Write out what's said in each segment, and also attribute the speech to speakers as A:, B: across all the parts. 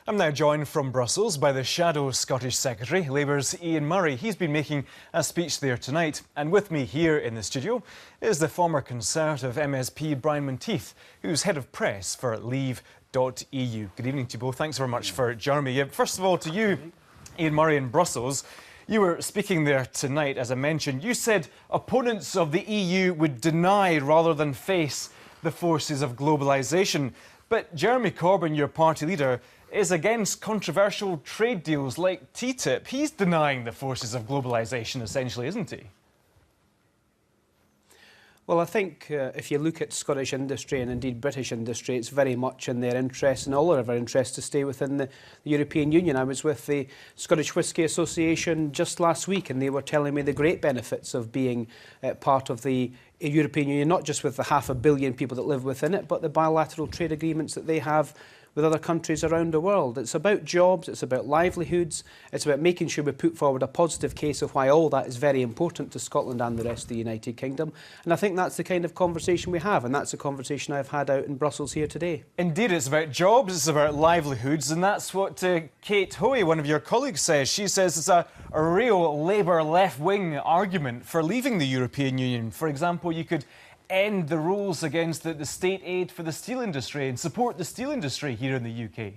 A: I'm now joined from Brussels by the Shadow Scottish Secretary, Labour's Ian Murray. He's been making a speech there tonight. And with me here in the studio is the former Conservative MSP Brian Monteith, who's head of press for Leave.eu. Good evening to you both. Thanks very much for joining me. First of all, to you, Ian Murray in Brussels. You were speaking there tonight, as I mentioned. You said opponents of the EU would deny rather than face the forces of globalisation. But Jeremy Corbyn, your party leader, is against controversial trade deals like TTIP. He's denying the forces of globalisation, essentially, isn't he?
B: Well, I think if you look at Scottish industry and indeed British industry, it's very much in their interest and all of our interest to stay within the European Union. I was with the Scottish Whisky Association just last week and they were telling me the great benefits of being part of the European Union, not just with the 500 million people that live within it, but the bilateral trade agreements that they have with other countries around the world. It's about jobs, it's about livelihoods, it's about making sure we put forward a positive case of why all that is very important to Scotland and the rest of the United Kingdom. And I think that's the kind of conversation we have, and that's the conversation I've had out in Brussels here today. Indeed,
A: it's about jobs, it's about livelihoods, and that's what Kate Hoey, one of your colleagues, says. She says it's a real Labour left-wing argument for leaving the European Union. For example, you could end the rules against the state aid for the steel industry and support the steel industry here in the UK.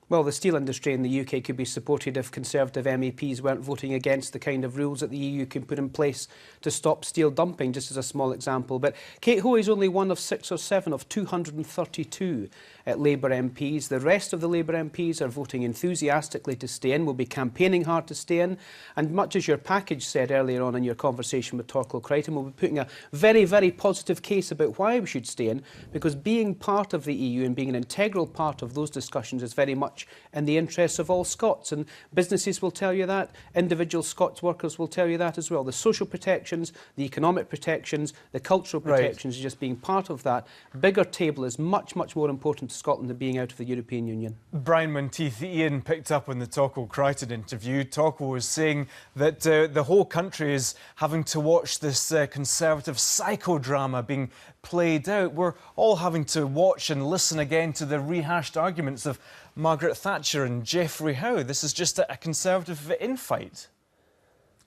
B: Well, the steel industry in the UK could be supported if Conservative MEPs weren't voting against the kind of rules that the EU can put in place to stop steel dumping, just as a small example. But Kate Hoey is only one of 6 or 7 of 232 Labour MPs. The rest of the Labour MPs are voting enthusiastically to stay in, will be campaigning hard to stay in. And much as your package said earlier on in your conversation with Torquil Crichton, we'll be putting a very, very positive case about why we should stay in, because being part of the EU and being an integral part of those discussions is very much in the interests of all Scots, and businesses will tell you that, individual Scots workers will tell you that as well. The social protections, the economic protections, the cultural protections, just being part of that bigger table is much more important to Scotland than being out of the European Union.
A: Brian Monteith, Ian picked up on the Torquil Crichton interview. Torquil was saying that the whole country is having to watch this Conservative psychodrama being played out. We're all having to watch and listen again to the rehashed arguments of Margaret Thatcher and Geoffrey Howe. This is just a Conservative infight.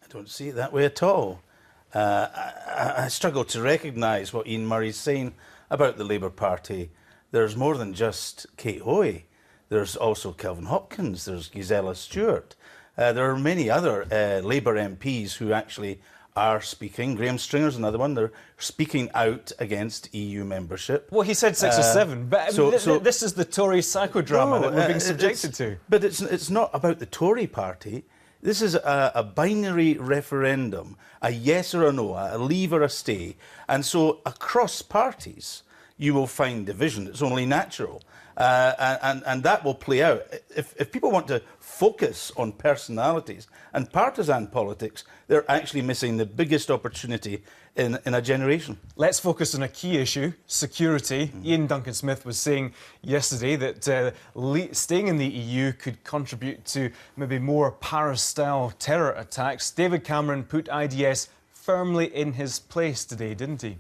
C: I don't see it that way at all. I struggle to recognise what Ian Murray's saying about the Labour Party. There's more than just Kate Hoey. There's also Kelvin Hopkins, there's Gisela Stewart. There are many other Labour MPs who actually are speaking. Graham Stringer's another one. They're speaking out against EU membership.
A: Well, he said 6 or 7, but this is the Tory psychodrama that we're being subjected to.
C: But it's not about the Tory party. This is a binary referendum, a yes or a no, a leave or a stay. And so across parties, you will find division. It's only natural. And that will play out. If people want to focus on personalities and partisan politics, they're actually missing the biggest opportunity in a generation.
A: Let's focus on a key issue, security. Ian Duncan-Smith was saying yesterday that staying in the EU could contribute to maybe more Paris-style terror attacks. David Cameron put IDS firmly in his place today, didn't he?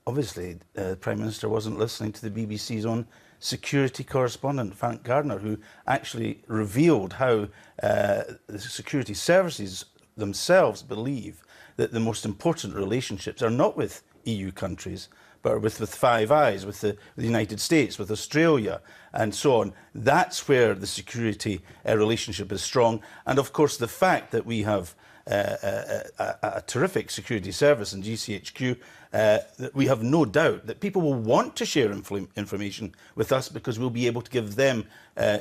C: Obviously, the Prime Minister wasn't listening to the BBC's own security correspondent, Frank Gardner, who actually revealed how the security services themselves believe that the most important relationships are not with EU countries, but with Five Eyes, with the United States, with Australia, and so on. That's where the security relationship is strong. And of course, the fact that we have a terrific security service in GCHQ, that we have no doubt that people will want to share information with us because we'll be able to give them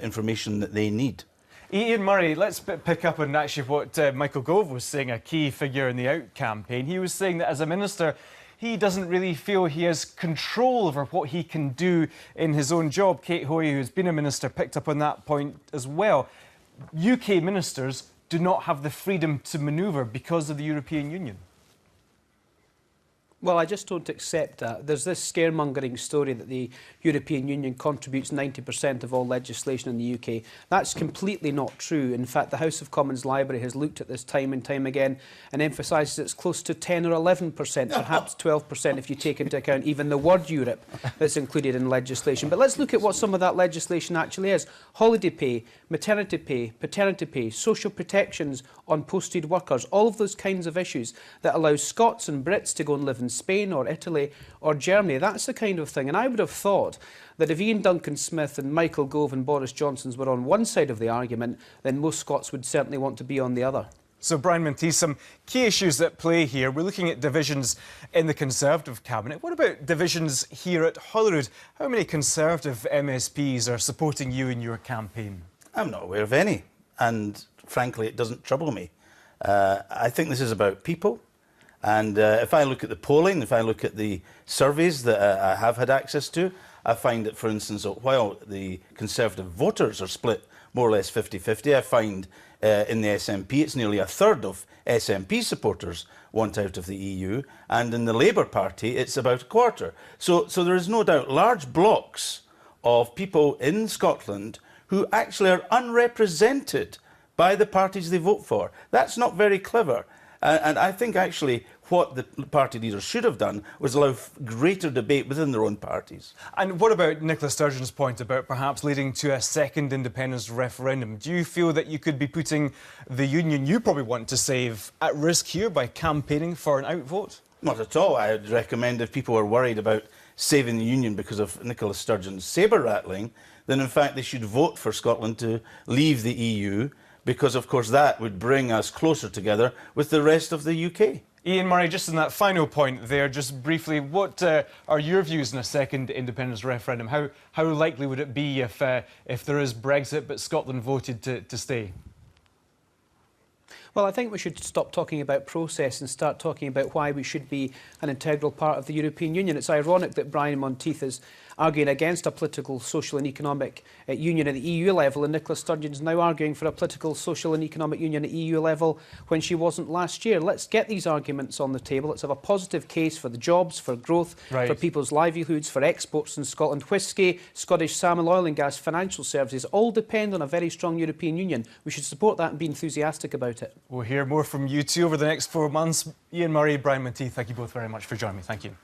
C: information that they need.
A: Ian Murray, let's pick up on actually what Michael Gove was saying, a key figure in the Out campaign. He was saying that as a minister, he doesn't really feel he has control over what he can do in his own job. Kate Hoey, who's been a minister, picked up on that point as well. UK ministers do not have the freedom to manoeuvre because of the European Union.
B: Well, I just don't accept that. There's this scaremongering story that the European Union contributes 90% of all legislation in the UK. That's completely not true. In fact, the House of Commons Library has looked at this time and time again and emphasises it's close to 10 or 11%, perhaps 12% if you take into account even the word Europe that's included in legislation. But let's look at what some of that legislation actually is. Holiday pay, maternity pay, paternity pay, social protections on posted workers, all of those kinds of issues that allow Scots and Brits to go and live in Spain or Italy or Germany. That's the kind of thing. And I would have thought that if Ian Duncan Smith and Michael Gove and Boris Johnson were on one side of the argument, then most Scots would certainly want to be on the other.
A: So, Brian Menteith, some key issues at play here. We're looking at divisions in the Conservative cabinet. What about divisions here at Holyrood? How many Conservative MSPs are supporting you in your campaign?
C: I'm not aware of any, and frankly, it doesn't trouble me. I think this is about people. And if I look at the polling, if I look at the surveys that I have had access to, I find that, for instance, while the Conservative voters are split more or less 50-50, I find in the SNP it's nearly a third of SNP supporters want out of the EU, and in the Labour Party it's about a quarter. So there is no doubt large blocks of people in Scotland who actually are unrepresented by the parties they vote for. That's not very clever. And I think actually what the party leaders should have done was allow greater debate within their own parties.
A: And what about Nicola Sturgeon's point about perhaps leading to a second independence referendum? Do you feel that you could be putting the union you probably want to save at risk here by campaigning for an outvote?
C: Not at all. I would recommend if people are worried about saving the union because of Nicola Sturgeon's sabre rattling, then in fact they should vote for Scotland to leave the EU, because of course that would bring us closer together with the rest of the UK.
A: Ian Murray, just on that final point there, just briefly, what are your views on a second independence referendum? How likely would it be if there is Brexit but Scotland voted to stay?
B: Well, I think we should stop talking about process and start talking about why we should be an integral part of the European Union. It's ironic that Brian Menteith is arguing against a political, social and economic union at the EU level, and Nicola Sturgeon's now arguing for a political, social and economic union at EU level when she wasn't last year. Let's get these arguments on the table. Let's have a positive case for the jobs, for growth, for people's livelihoods, for exports in Scotland. Whisky, Scottish salmon, oil and gas, financial services all depend on a very strong European Union. We should support that and be enthusiastic about it.
A: We'll hear more from you two over the next 4 months. Ian Murray, Brian Menteith, thank you both very much for joining me. Thank you.